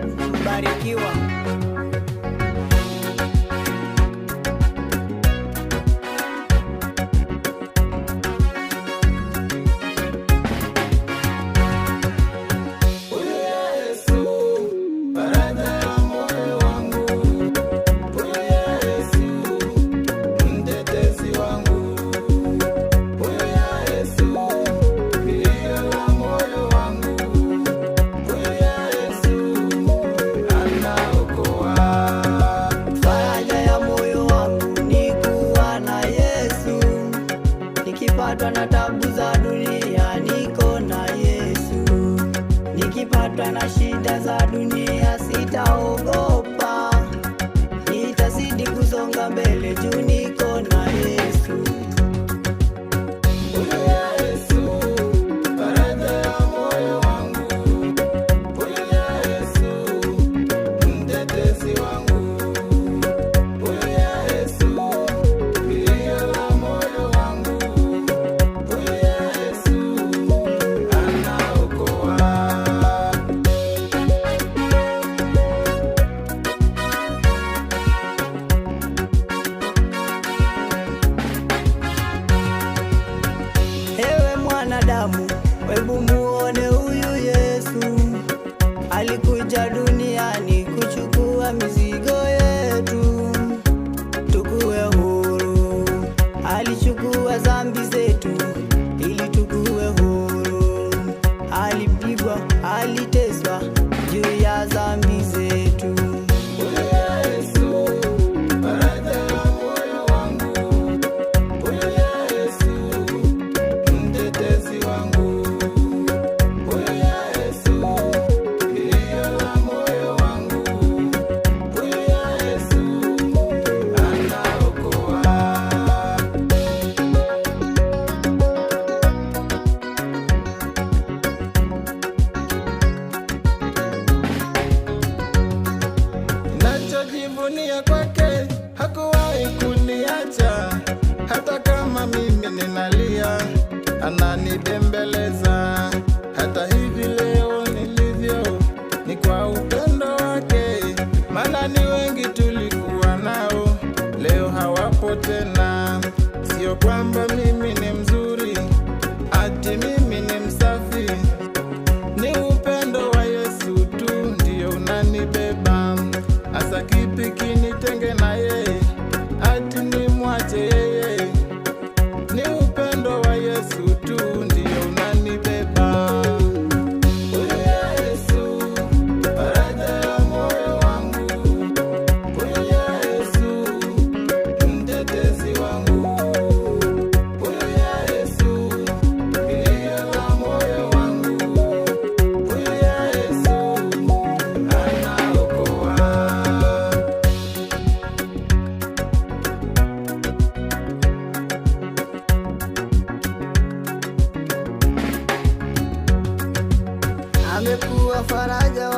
God, mbarikiwa. Nikipatwa na tabu za dunia niko na Yesu. Nikipatwa na shida za dunia sitaogopa, nitazidi kusonga mbele juu niko na Yesu. Hebu muone huyu Yesu, alikuja duniani kuchukua mizigo yetu, tukue huru. Alichukua dhambi zetu ili tukue huru. Alipigwa, aliteswa juu ya dhambi zetu. Nachojivunia kwake, hakuwahi kuniacha. Hata kama mimi ninalia, ananibembeleza. Hata hivi leo nilivyo, ni kwa upendo wake. Maana ni wengi tulikuwa nao, leo hawapo tena. Sio kwamba mimi ni mzuri, ati mimi ni msafi. Ni upendo wa Yesu tu ndio unanibeba. Asa kipi kinitenge na yeye, ati nimwache yeye? Ni upendo wa Yesu tu ndio unanibeba. Huyu Yesu, faraja ya moyo wangu. Huyu Yesu, mtetezi wangu. Huyu Yesu, kilio la moyo wangu. Huyu Yesu, anaokoa. Amekuwa faraja